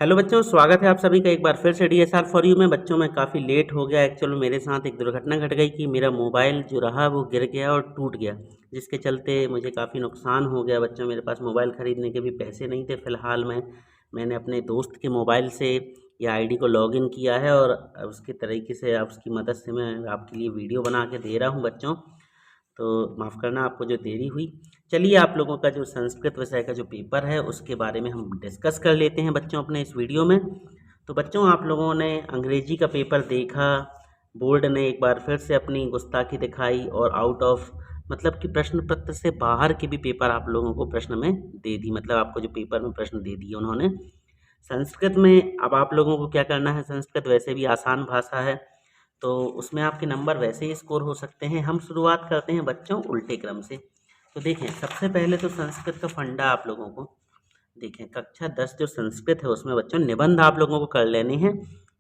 Hello बच्चों, स्वागत है आप सभी का एक बार फिर से डीएसआर फॉर यू में। बच्चों मैं काफ़ी लेट हो गया। एक्चुअली मेरे साथ एक दुर्घटना घट गई कि मेरा मोबाइल जो रहा वो गिर गया और टूट गया, जिसके चलते मुझे काफ़ी नुकसान हो गया। बच्चों मेरे पास मोबाइल ख़रीदने के भी पैसे नहीं थे फ़िलहाल में। मैंने अपने दोस्त के मोबाइल से या आईडी को लॉगिन किया है और उसके तरीके से उसकी मदद से मैं आपके लिए वीडियो बना के दे रहा हूँ बच्चों। तो माफ़ करना आपको जो देरी हुई। चलिए आप लोगों का जो संस्कृत विषय का जो पेपर है उसके बारे में हम डिस्कस कर लेते हैं बच्चों अपने इस वीडियो में। तो बच्चों आप लोगों ने अंग्रेजी का पेपर देखा, बोर्ड ने एक बार फिर से अपनी गुस्ताखी दिखाई और आउट ऑफ मतलब कि प्रश्न पत्र से बाहर के भी पेपर आप लोगों को प्रश्न में दे दी, मतलब आपको जो पेपर में प्रश्न दे दिए उन्होंने संस्कृत में। अब आप लोगों को क्या करना है, संस्कृत वैसे भी आसान भाषा है तो उसमें आपके नंबर वैसे ही स्कोर हो सकते हैं। हम शुरुआत करते हैं बच्चों उल्टे क्रम से। तो देखें सबसे पहले तो संस्कृत का फंडा आप लोगों को देखें, कक्षा 10 जो संस्कृत है उसमें बच्चों निबंध आप लोगों को कर लेने हैं।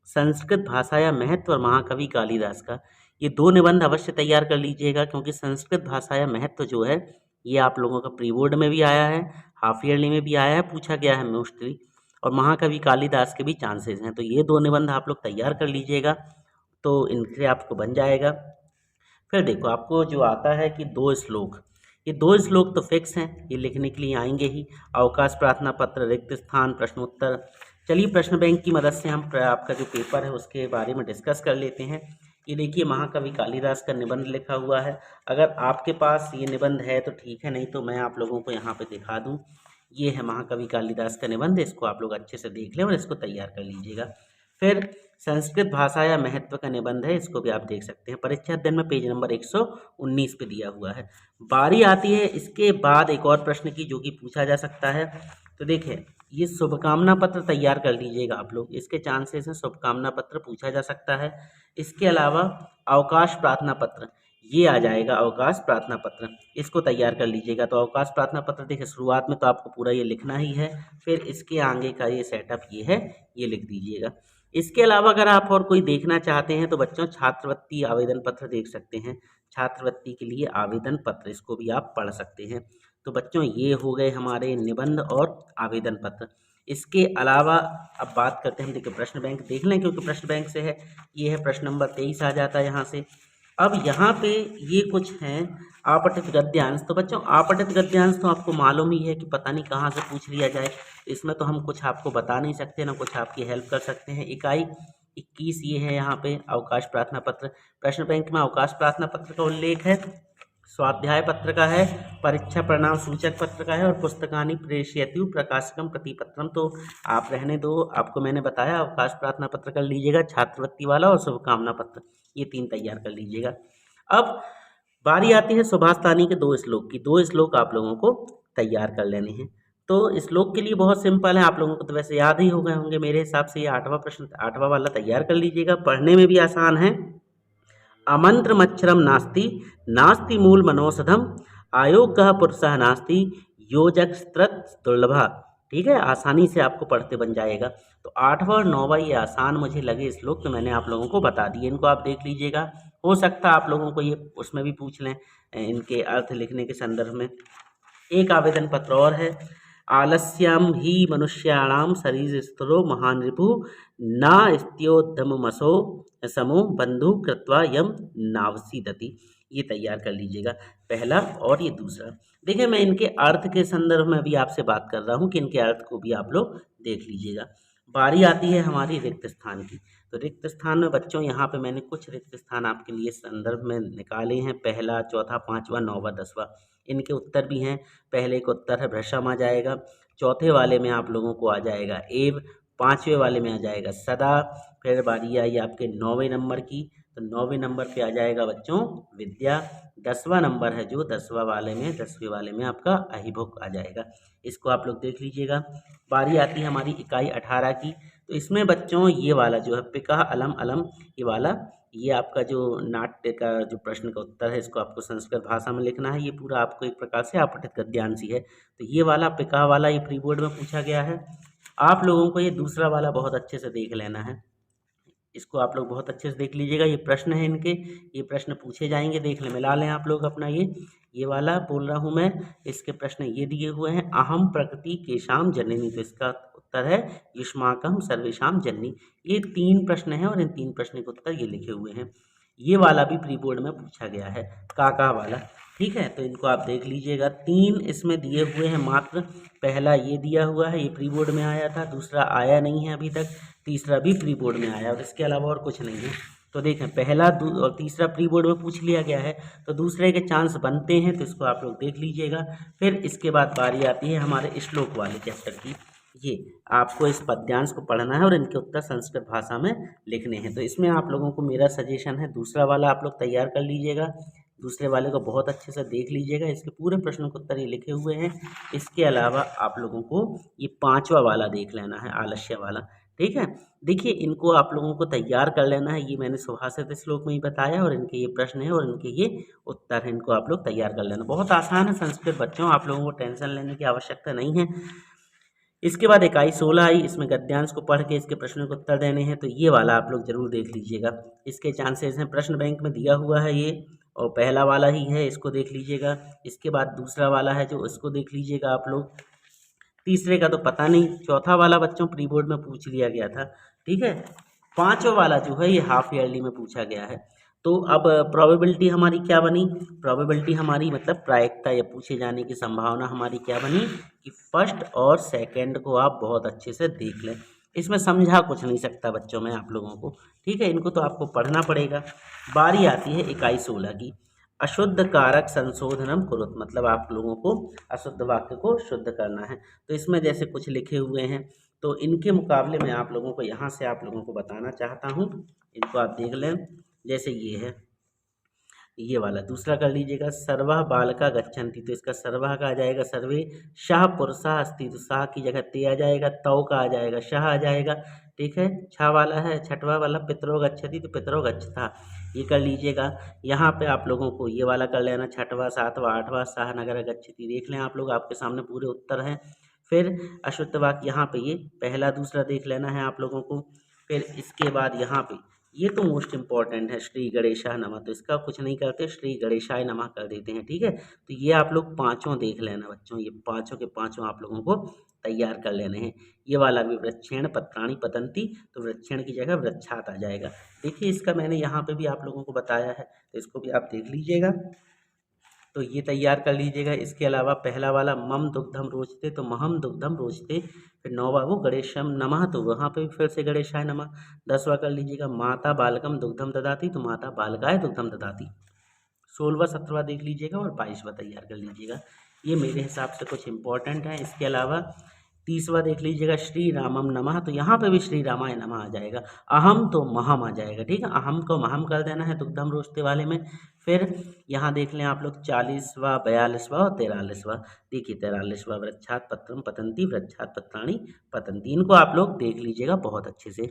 संस्कृत भाषा या महत्व और महाकवि कालिदास का, ये दो निबंध अवश्य तैयार कर लीजिएगा, क्योंकि संस्कृत भाषा या महत्व जो है ये आप लोगों का प्री बोर्ड में भी आया है, हाफ ईयरली में भी आया है, पूछा गया है मोस्टली, और महाकवि कालिदास के भी चांसेस हैं। तो ये दो निबंध आप लोग तैयार कर लीजिएगा, तो इनसे आपको बन जाएगा। फिर देखो आपको जो आता है कि दो श्लोक, ये दो श्लोक तो फिक्स हैं, ये लिखने के लिए आएंगे ही। अवकाश प्रार्थना पत्र, रिक्त स्थान, प्रश्नोत्तर। चलिए प्रश्न बैंक की मदद से हम आपका जो पेपर है उसके बारे में डिस्कस कर लेते हैं। ये देखिए महाकवि कालिदास का निबंध लिखा हुआ है। अगर आपके पास ये निबंध है तो ठीक है, नहीं तो मैं आप लोगों को यहाँ पे दिखा दूँ। ये है महाकवि कालिदास का निबंध, इसको आप लोग अच्छे से देख लें और इसको तैयार कर लीजिएगा। फिर संस्कृत भाषा या महत्व का निबंध है, इसको भी आप देख सकते हैं, परीक्षा अध्ययन में पेज नंबर 119 पे दिया हुआ है। बारी आती है इसके बाद एक और प्रश्न की जो कि पूछा जा सकता है। तो देखिए ये शुभकामना पत्र तैयार कर लीजिएगा आप लोग, इसके चांसेस हैं शुभकामना पत्र पूछा जा सकता है। इसके अलावा अवकाश प्रार्थना पत्र, ये आ जाएगा अवकाश प्रार्थना पत्र, इसको तैयार कर लीजिएगा। तो अवकाश प्रार्थना पत्र देखिए शुरुआत में तो आपको पूरा ये लिखना ही है, फिर इसके आगे का ये सेटअप ये है, ये लिख दीजिएगा। इसके अलावा अगर आप और कोई देखना चाहते हैं तो बच्चों छात्रवृत्ति आवेदन पत्र देख सकते हैं। छात्रवृत्ति के लिए आवेदन पत्र, इसको भी आप पढ़ सकते हैं। तो बच्चों ये हो गए हमारे निबंध और आवेदन पत्र। इसके अलावा अब बात करते हैं, हम देखिए प्रश्न बैंक देख लें क्योंकि प्रश्न बैंक से है, ये है प्रश्न नंबर 23 आ जाता है यहाँ से। अब यहाँ पे ये कुछ हैं आपठित गद्यांश। तो बच्चों आपठित गद्यांश तो आपको मालूम ही है कि पता नहीं कहाँ से पूछ लिया जाए, इसमें तो हम कुछ आपको बता नहीं सकते ना कुछ आपकी हेल्प कर सकते हैं। इकाई 21 ये है यहाँ पे अवकाश प्रार्थना पत्र। प्रश्न बैंक में अवकाश प्रार्थना पत्र का उल्लेख है, स्वाध्याय पत्र का है, परीक्षा परिणाम सूचक पत्र का है और पुस्तकानि प्रेषयतु प्रकाशकम प्रतिपत्रम। तो आप रहने दो, आपको मैंने बताया अवकाश प्रार्थना पत्र कर लीजिएगा, छात्रवृत्ति वाला और शुभकामना पत्र, ये तीन तैयार कर लीजिएगा। अब बारी आती है सुभाष तानी के दो श्लोक की। दो श्लोक आप लोगों को तैयार कर लेने हैं। तो श्लोक के लिए बहुत सिंपल है, आप लोगों को तो वैसे याद ही हो गए होंगे मेरे हिसाब से। ये 8वां प्रश्न 8वां वाला तैयार कर लीजिएगा, पढ़ने में भी आसान है। अमंत्र मच्छरम नास्ति, नास्ति मूल मनोषधम, आयोगः पुरुषः नास्ति, योजक स्त्रत दुर्लभा। ठीक है, आसानी से आपको पढ़ते बन जाएगा। तो 8वां और 9वां ये आसान मुझे लगे श्लोक, तो मैंने आप लोगों को बता दिए, इनको आप देख लीजिएगा। हो सकता है आप लोगों को ये उसमें भी पूछ लें इनके अर्थ लिखने के संदर्भ में। एक आवेदन पत्र और है, आलस्यम ही मनुष्याणाम शरीर स्तरो महान रिपु न स्त्योद्यमसो समो बंधु कृत्वा यम नावसीदति। ये तैयार कर लीजिएगा, पहला और ये दूसरा। देखिए मैं इनके अर्थ के संदर्भ में अभी आपसे बात कर रहा हूँ कि इनके अर्थ को भी आप लोग देख लीजिएगा। बारी आती है हमारी रिक्त स्थान की। तो रिक्त स्थान में बच्चों यहाँ पे मैंने कुछ रिक्त स्थान आपके लिए संदर्भ में निकाले हैं, पहला, चौथा, पाँचवा, 9वां, 10वां। इनके उत्तर भी हैं। पहले का उत्तर है भ्रशम आ जाएगा, चौथे वाले में आप लोगों को आ जाएगा एव, पाँचवें वाले में आ जाएगा सदा। फिर बारी आई आपके 9वें नंबर की, तो 9वें नंबर पे आ जाएगा बच्चों विद्या। 10वां नंबर है जो 10वां वाले में, 10वें वाले में आपका अहिभुक आ जाएगा। इसको आप लोग देख लीजिएगा। बारी आती है हमारी इकाई 18 की। तो इसमें बच्चों ये वाला जो है पिका अलम अलम, ये वाला, ये आपका जो नाट्य का जो प्रश्न का उत्तर है, इसको आपको संस्कृत भाषा में लिखना है। ये पूरा आपको एक प्रकार से आपठित गद्यांश ही है। तो ये वाला पिका वाला ये प्री बोर्ड में पूछा गया है। आप लोगों को ये दूसरा वाला बहुत अच्छे से देख लेना है, इसको आप लोग बहुत अच्छे से देख लीजिएगा। ये प्रश्न है इनके, ये प्रश्न पूछे जाएंगे, देख लें, मिला लें आप लोग अपना। ये वाला बोल रहा हूँ मैं, इसके प्रश्न ये दिए हुए हैं, अहम प्रकृति केशाम जननी। तो इसका उत्तर है युष्माकं सर्वेषां जननी। ये 3 प्रश्न हैं और इन 3 प्रश्न के उत्तर ये लिखे हुए हैं। ये वाला भी प्री बोर्ड में पूछा गया है, काका वाला, ठीक है। तो इनको आप देख लीजिएगा। 3 इसमें दिए हुए हैं मात्र। पहला ये दिया हुआ है, ये प्री बोर्ड में आया था। दूसरा आया नहीं है अभी तक। तीसरा भी प्री बोर्ड में आया और इसके अलावा और कुछ नहीं है। तो देखें, पहला और तीसरा प्री बोर्ड में पूछ लिया गया है, तो दूसरे के चांस बनते हैं, तो इसको आप लोग देख लीजिएगा। फिर इसके बाद बारी आती है हमारे श्लोक वाले चैप्टर की। ये आपको इस पद्यांश को पढ़ना है और इनके उत्तर संस्कृत भाषा में लिखने हैं। तो इसमें आप लोगों को मेरा सजेशन है, दूसरा वाला आप लोग तैयार कर लीजिएगा। दूसरे वाले को बहुत अच्छे से देख लीजिएगा, इसके पूरे प्रश्न के उत्तर ये लिखे हुए हैं। इसके अलावा आप लोगों को ये 5वां वाला देख लेना है, आलस्य वाला, ठीक है। देखिए, इनको आप लोगों को तैयार कर लेना है। ये मैंने सुभाषित श्लोक में ही बताया और इनके ये प्रश्न है और इनके ये उत्तर हैं। इनको आप लोग तैयार कर लेना। बहुत आसान है संस्कृत बच्चों, आप लोगों को टेंशन लेने की आवश्यकता नहीं है। इसके बाद इकाई 16 आई, इसमें गद्यांश को पढ़ के इसके प्रश्नों को उत्तर देने हैं। तो ये वाला आप लोग जरूर देख लीजिएगा। इसके चांसेस हैं, प्रश्न बैंक में दिया हुआ है ये, और पहला वाला ही है, इसको देख लीजिएगा। इसके बाद दूसरा वाला है जो, इसको देख लीजिएगा आप लोग। तीसरे का तो पता नहीं, चौथा वाला बच्चों प्री बोर्ड में पूछ लिया गया था, ठीक है। 5वां वाला जो है ये हाफ ईयरली में पूछा गया है। तो अब प्रोबेबिलिटी हमारी क्या बनी? प्रोबेबिलिटी हमारी मतलब प्रायिकता या पूछे जाने की संभावना हमारी क्या बनी कि फर्स्ट और सेकंड को आप बहुत अच्छे से देख लें। इसमें समझा कुछ नहीं सकता बच्चों में आप लोगों को, ठीक है। इनको तो आपको पढ़ना पड़ेगा। बारी आती है इकाई 16 की, अशुद्ध कारक संशोधनम कुरुत, मतलब आप लोगों को अशुद्ध वाक्य को शुद्ध करना है। तो इसमें जैसे कुछ लिखे हुए हैं, तो इनके मुकाबले में आप लोगों को यहाँ से आप लोगों को बताना चाहता हूँ। इनको आप देख लें। जैसे ये है, ये वाला दूसरा कर लीजिएगा, सर्वः बालका गच्छन्ति, तो इसका सर्वः का आ जाएगा सर्वे, शाह पुरुषा अस्ति, तो शाह की जगह ते आ जाएगा, तौ का आ जाएगा शाह आ जाएगा, ठीक है। छा वाला है, छठवा वाला पितरो गच्छति, तो पितरो गच्छता, ये कर लीजिएगा। यहाँ पे आप लोगों को ये वाला कर लेना, छठवा, सातवां, आठवां, शाह नगर गच्छति, देख लें आप लोग, आपके सामने पूरे उत्तर हैं। फिर अशुद्ध वाक्य यहाँ पे ये पहला दूसरा देख लेना है आप लोगों को। फिर इसके बाद यहाँ पे ये तो मोस्ट इम्पॉर्टेंट है, श्री गणेशाय नमः, तो इसका कुछ नहीं करते, श्री गणेशाय नमः कर देते हैं, ठीक है। तो ये आप लोग पांचों देख लेना बच्चों, ये पांचों के पांचों आप लोगों को तैयार कर लेने हैं। ये वाला भी वृक्षेण पत्राणि पतंती, तो वृक्षेण की जगह वृक्षात आ जाएगा। देखिए, इसका मैंने यहाँ पे भी आप लोगों को बताया है, तो इसको भी आप देख लीजिएगा। तो ये तैयार कर लीजिएगा। इसके अलावा पहला वाला मम दुग्धम रोचते, तो महम दुग्धम रोचते। फिर 9वां वो गणेशम नमः, तो वहाँ पे भी फिर से गणेशाय नमः। 10वां कर लीजिएगा, माता बालकम दुग्धम ददाती, तो माता बालकाय दुग्धम ददाती। 16वां 17वां देख लीजिएगा और 22वां तैयार कर लीजिएगा। ये मेरे हिसाब से कुछ इंपॉर्टेंट है। इसके अलावा 30वां देख लीजिएगा, श्री रामम नमः, तो यहाँ पे भी श्री रामाय नमः आ जाएगा। अहम तो महम आ जाएगा, ठीक है। अहम को महम कर देना है दुग्धम रोचते वाले में। फिर यहाँ देख लें आप लोग 40वां, 42वां और 43वां। देखिए 43वां, वृक्षात पत्रम पतंती, वृक्षात पत्राणि पतंती, इनको आप लोग देख लीजिएगा बहुत अच्छे से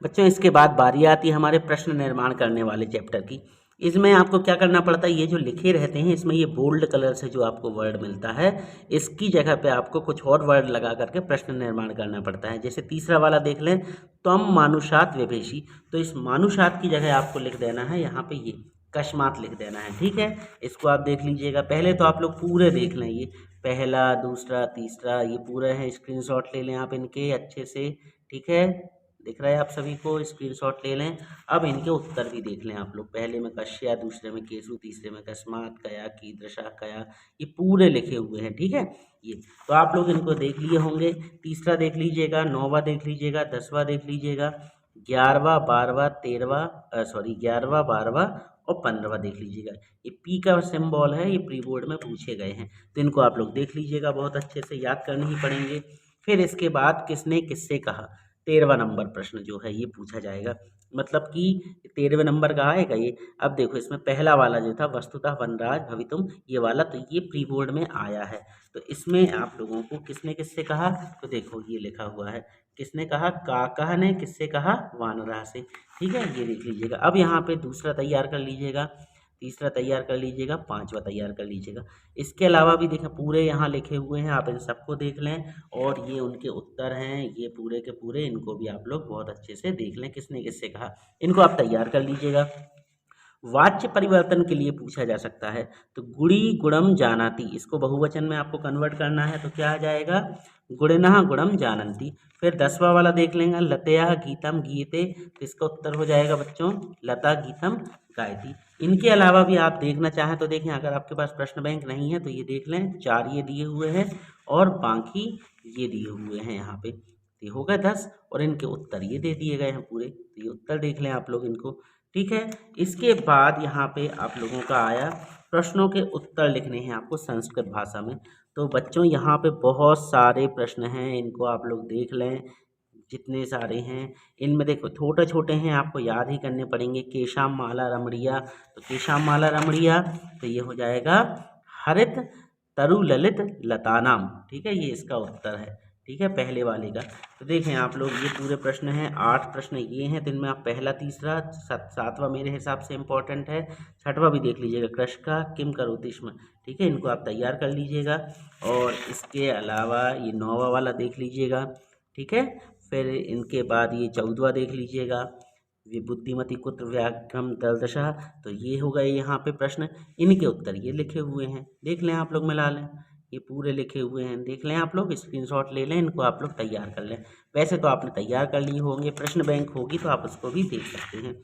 बच्चों। इसके बाद बारी आती है हमारे प्रश्न निर्माण करने वाले चैप्टर की। इसमें आपको क्या करना पड़ता है, ये जो लिखे रहते हैं इसमें ये बोल्ड कलर से जो आपको वर्ड मिलता है, इसकी जगह पे आपको कुछ और वर्ड लगा करके प्रश्न निर्माण करना पड़ता है। जैसे तीसरा वाला देख लें, त्वम मानुषात विभेषी, तो इस मानुषात की जगह आपको लिख देना है यहाँ पे ये कस्मात लिख देना है, ठीक है। इसको आप देख लीजिएगा। पहले तो आप लोग पूरे देख लें, ये पहला, दूसरा, तीसरा, ये पूरे हैं। स्क्रीनशॉट ले लें आप इनके अच्छे से, ठीक है। दिख रहा है आप सभी को, स्क्रीनशॉट ले लें। अब इनके उत्तर भी देख लें आप लोग। पहले में कश्या, दूसरे में केसु, तीसरे में कस्मात, कया, कीदृशा, कया, ये पूरे लिखे हुए हैं, ठीक है। ये तो आप लोग इनको देख लिए होंगे। तीसरा देख लीजिएगा, 9वां देख लीजिएगा, 10वां देख लीजिएगा, 11वां, 12वां, 13वां, 11वां, 12वां और 15वां देख लीजिएगा। ये पी का सिंबल है, ये प्री बोर्ड में पूछे गए हैं, तो इनको आप लोग देख लीजिएगा, बहुत अच्छे से याद करने ही पड़ेंगे। फिर इसके बाद किसने किससे कहा, 13वां नंबर प्रश्न जो है ये पूछा जाएगा, मतलब कि 13वें नंबर का आएगा ये। अब देखो, इसमें पहला वाला जो था वस्तुतः वनराज भवितुम, ये वाला तो ये प्री बोर्ड में आया है। तो इसमें आप लोगों को किसने किससे कहा, तो देखो ये लिखा हुआ है, किसने कहा, काका ने किससे कहा, वानरा से, ठीक है। ये देख लीजिएगा। अब यहाँ पे दूसरा तैयार कर लीजिएगा, तीसरा तैयार कर लीजिएगा, 5वां तैयार कर लीजिएगा। इसके अलावा भी देखें पूरे यहाँ लिखे हुए हैं, आप इन सबको देख लें और ये उनके उत्तर हैं, ये पूरे के पूरे, इनको भी आप लोग बहुत अच्छे से देख लें किसने किससे कहा, इनको आप तैयार कर लीजिएगा। वाच्य परिवर्तन के लिए पूछा जा सकता है, तो गुड़ी गुणम जानाति, इसको बहुवचन में आपको कन्वर्ट करना है, तो क्या आ जाएगा, गुणिनः गुणम जानन्ति। फिर 10वां वाला देख लेंगे, लतया गीतम गीयते, तो इसका उत्तर हो जाएगा बच्चों लता गीतम गायती। इनके अलावा भी आप देखना चाहें तो देखें, अगर आपके पास प्रश्न बैंक नहीं है तो ये देख लें, 4 ये दिए हुए हैं और बाकी ये दिए हुए हैं यहाँ पे, ये हो गए 10 और इनके उत्तर ये दे दिए गए हैं पूरे, तो ये उत्तर देख लें आप लोग इनको। ठीक है, इसके बाद यहाँ पे आप लोगों का आया प्रश्नों के उत्तर लिखने हैं आपको संस्कृत भाषा में। तो बच्चों यहाँ पे बहुत सारे प्रश्न हैं, इनको आप लोग देख लें, जितने सारे हैं इनमें देखो छोटे छोटे हैं, आपको याद ही करने पड़ेंगे। केशाम माला रमणीया, तो केशाम माला रमणीया तो ये हो जाएगा हरित तरु ललित लतानाम। ठीक है, ये इसका उत्तर है। ठीक है, पहले वाले का। तो देखें आप लोग, ये पूरे प्रश्न हैं, 8 प्रश्न ये हैं, तो इनमें आप पहला तीसरा सातवां मेरे हिसाब से इम्पोर्टेंट है, छठवां भी देख लीजिएगा, कृषका किम करोति स्म। ठीक है, इनको आप तैयार कर लीजिएगा। और इसके अलावा ये 9वां वाला देख लीजिएगा। ठीक है, फिर इनके बाद ये 14वां देख लीजिएगा, ये बुद्धिमती कुत्र व्याघ्रम दलदशा, तो ये हो गए यहाँ पे प्रश्न। इनके उत्तर ये लिखे हुए हैं, देख लें आप लोग, मिला लें, ये पूरे लिखे हुए हैं, देख लें आप लोग, स्क्रीनशॉट ले लें, इनको आप लोग तैयार कर लें। वैसे तो आपने तैयार कर लिए होंगे, प्रश्न बैंक होगी तो आप उसको भी देख सकते हैं।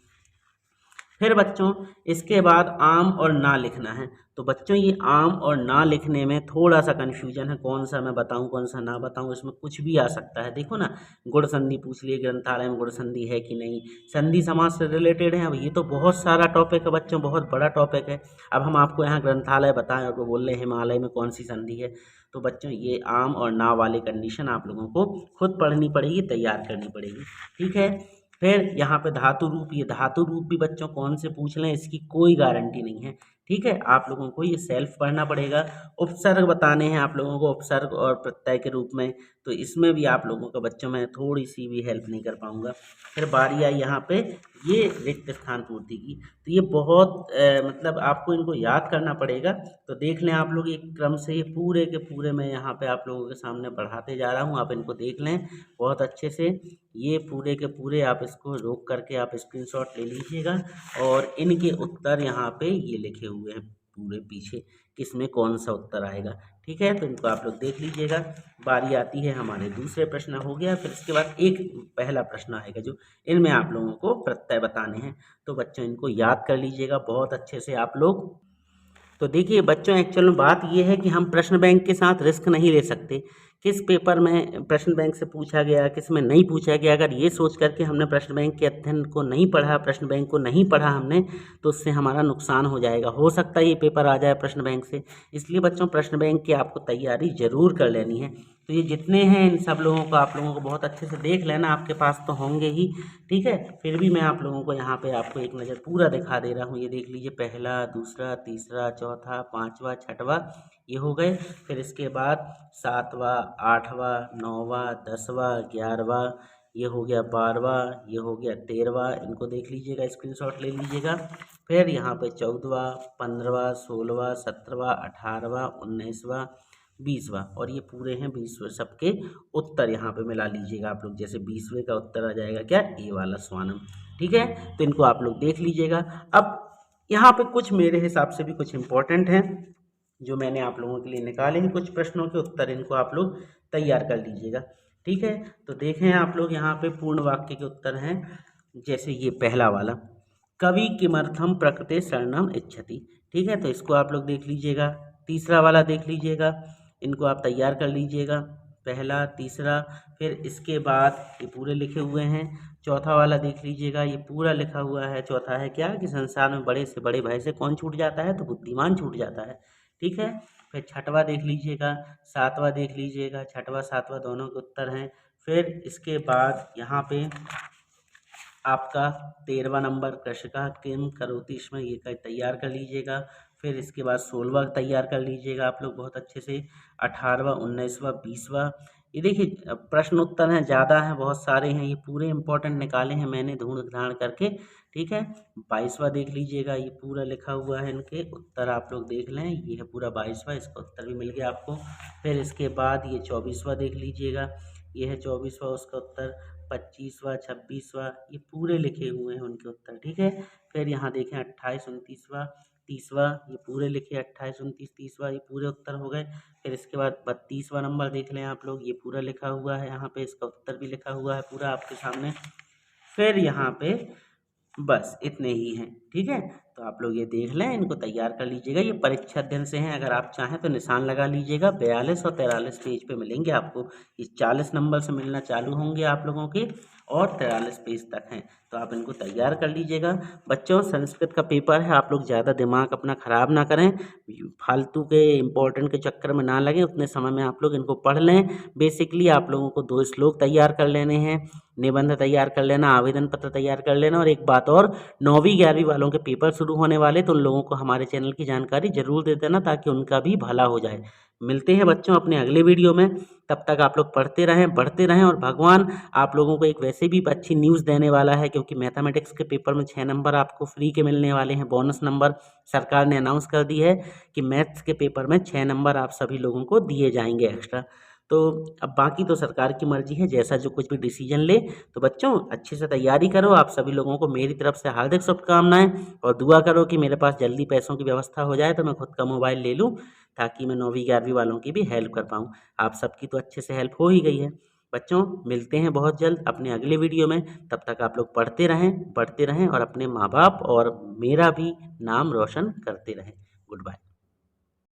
फिर बच्चों इसके बाद आम और ना लिखना है। तो बच्चों ये आम और ना लिखने में थोड़ा सा कन्फ्यूजन है, कौन सा मैं बताऊं कौन सा ना बताऊं, इसमें कुछ भी आ सकता है। देखो ना, गुण संधि पूछ लिए, ग्रंथालय में गुण संधि है कि नहीं, संधि समाज से रिलेटेड है। अब ये तो बहुत सारा टॉपिक है बच्चों, बहुत बड़ा टॉपिक है। अब हम आपको यहाँ ग्रंथालय बताएं और वो बोल रहे हैं हिमालय में कौन सी संधि है, तो बच्चों ये आम और ना वाले कंडीशन आप लोगों को खुद पढ़नी पड़ेगी, तैयार करनी पड़ेगी। ठीक है, फिर यहाँ पे धातु रूप, ये धातु रूप भी बच्चों कौन से पूछ लें इसकी कोई गारंटी नहीं है। ठीक है, आप लोगों को ये सेल्फ पढ़ना पड़ेगा। उपसर्ग बताने हैं आप लोगों को, उपसर्ग और प्रत्यय के रूप में, तो इसमें भी आप लोगों का बच्चों मैं थोड़ी सी भी हेल्प नहीं कर पाऊंगा। फिर बारी आई यहाँ पे ये रिक्त स्थान पूर्ति की, तो ये बहुत मतलब आपको इनको याद करना पड़ेगा। तो देख लें आप लोग एक क्रम से, ये पूरे के पूरे मैं यहाँ पे आप लोगों के सामने पढ़ाते जा रहा हूँ, आप इनको देख लें बहुत अच्छे से। ये पूरे के पूरे आप इसको रोक करके आप स्क्रीनशॉट ले लीजिएगा और इनके उत्तर यहाँ पे ये लिखे हुए हैं पूरे पीछे, किसमें कौन सा उत्तर आएगा। ठीक है, तो इनको आप लोग देख लीजिएगा। बारी आती है हमारे दूसरे प्रश्न, हो गया। फिर इसके बाद एक पहला प्रश्न आएगा जो इनमें आप लोगों को प्रत्यय बताने हैं। तो बच्चों इनको याद कर लीजिएगा बहुत अच्छे से आप लोग। तो देखिए बच्चों, एक्चुअल में बात ये है कि हम प्रश्न बैंक के साथ रिस्क नहीं ले सकते। किस पेपर में प्रश्न बैंक से पूछा गया, किस में नहीं पूछा गया, अगर ये सोच करके हमने प्रश्न बैंक के अध्ययन को नहीं पढ़ा, प्रश्न बैंक को नहीं पढ़ा हमने, तो उससे हमारा नुकसान हो जाएगा। हो सकता है ये पेपर आ जाए प्रश्न बैंक से, इसलिए बच्चों प्रश्न बैंक की आपको तैयारी ज़रूर कर लेनी है। तो ये जितने हैं इन सब लोगों को आप लोगों को बहुत अच्छे से देख लेना, आपके पास तो होंगे ही। ठीक है, फिर भी मैं आप लोगों को यहाँ पे आपको एक नज़र पूरा दिखा दे रहा हूँ। ये देख लीजिए, पहला, दूसरा, तीसरा, चौथा, पाँचवा, छठवा, ये हो गए। फिर इसके बाद 7वां, 8वां, 9वां, 10वां, 11वां, ये हो गया 12वां, ये हो गया 13वां, इनको देख लीजिएगा, स्क्रीनशॉट ले लीजिएगा। फिर यहाँ पे 14वां, 15वां, 16वां, 17वां, 18वां, 19वां, 20वां, और ये पूरे हैं 20वें। सबके उत्तर यहाँ पे मिला लीजिएगा आप लोग, जैसे 20वें का उत्तर आ जाएगा क्या, ए वाला स्वानम। ठीक है, तो इनको आप लोग देख लीजिएगा। अब यहाँ पे कुछ मेरे हिसाब से भी कुछ इम्पोर्टेंट हैं जो मैंने आप लोगों के लिए निकाले हैं, कुछ प्रश्नों के उत्तर, इनको आप लोग तैयार कर लीजिएगा। ठीक है, तो देखें आप लोग यहाँ पे पूर्ण वाक्य के उत्तर हैं, जैसे ये पहला वाला, कवि किमर्थम प्रकृते शरणम इच्छति। ठीक है, तो इसको आप लोग देख लीजिएगा। तीसरा वाला देख लीजिएगा, इनको आप तैयार कर लीजिएगा, पहला, तीसरा। फिर इसके बाद ये पूरे लिखे हुए हैं। चौथा वाला देख लीजिएगा, ये पूरा लिखा हुआ है। चौथा है क्या कि संसार में बड़े से बड़े भय से कौन छूट जाता है, तो बुद्धिमान छूट जाता है। ठीक है, फिर छठवां देख लीजिएगा, सातवां देख लीजिएगा, छठवां सातवां दोनों के उत्तर हैं। फिर इसके बाद यहाँ पे आपका 13वां नंबर, कृषका किम करोति स्म, ये तैयार कर लीजिएगा। फिर इसके बाद 16वां तैयार कर लीजिएगा आप लोग बहुत अच्छे से। 18वां, 19वां, 20वां, ये देखिए प्रश्न उत्तर हैं, ज़्यादा हैं, बहुत सारे हैं, ये पूरे इंपॉर्टेंट निकाले हैं मैंने ढूंढ ढांड करके। ठीक है, 22वां देख लीजिएगा, ये पूरा लिखा हुआ है, इनके उत्तर आप लोग देख लें, ये है पूरा 22वां, इसका उत्तर भी मिल गया आपको। फिर इसके बाद ये 24वां देख लीजिएगा, ये है 24वां, उसका उत्तर। 25वां, 26वां, ये पूरे लिखे हुए हैं उनके उत्तर। ठीक है, फिर यहाँ देखें 28, 29वां, 30वां ये पूरे लिखे, 28, 29, 30वां ये पूरे उत्तर हो गए। फिर इसके बाद 32वां नंबर देख लें आप लोग, ये पूरा लिखा हुआ है यहाँ पे, इसका उत्तर भी लिखा हुआ है पूरा आपके सामने। फिर यहाँ पे बस इतने ही हैं, ठीक है। तो आप लोग ये देख लें, इनको तैयार कर लीजिएगा। ये परीक्षा अध्ययन से हैं, अगर आप चाहें तो निशान लगा लीजिएगा। 42 और 43 पेज पे मिलेंगे आपको। ये 40 नंबर से मिलना चालू होंगे आप लोगों के और 43 पेज तक हैं, तो आप इनको तैयार कर लीजिएगा। बच्चों, संस्कृत का पेपर है, आप लोग ज़्यादा दिमाग अपना ख़राब ना करें, फालतू के इम्पोर्टेंट के चक्कर में ना लगें। उतने समय में आप लोग इनको पढ़ लें। बेसिकली आप लोगों को 2 श्लोक तैयार कर लेने हैं, निबंध तैयार कर लेना, आवेदन पत्र तैयार कर लेना। और एक बात और, 9वीं 11वीं वालों के पेपर शुरू होने वाले, तो उन लोगों को हमारे चैनल की जानकारी ज़रूर दे देना ताकि उनका भी भला हो जाए। मिलते हैं बच्चों अपने अगले वीडियो में, तब तक आप लोग पढ़ते रहें, बढ़ते रहें। और भगवान आप लोगों को एक वैसे भी अच्छी न्यूज़ देने वाला है, क्योंकि मैथमेटिक्स के पेपर में 6 नंबर आपको फ्री के मिलने वाले हैं, बोनस नंबर। सरकार ने अनाउंस कर दी है कि मैथ्स के पेपर में 6 नंबर आप सभी लोगों को दिए जाएंगे एक्स्ट्रा। तो अब बाकी तो सरकार की मर्जी है, जैसा जो कुछ भी डिसीजन ले। तो बच्चों, अच्छे से तैयारी करो। आप सभी लोगों को मेरी तरफ से हार्दिक शुभकामनाएं, और दुआ करो कि मेरे पास जल्दी पैसों की व्यवस्था हो जाए तो मैं खुद का मोबाइल ले लूं, ताकि मैं 9वीं 11वीं वालों की भी हेल्प कर पाऊँ। आप सबकी तो अच्छे से हेल्प हो ही गई है। बच्चों, मिलते हैं बहुत जल्द अपने अगले वीडियो में। तब तक आप लोग पढ़ते रहें, बढ़ते रहें और अपने माँ बाप और मेरा भी नाम रोशन करते रहें। Good bye.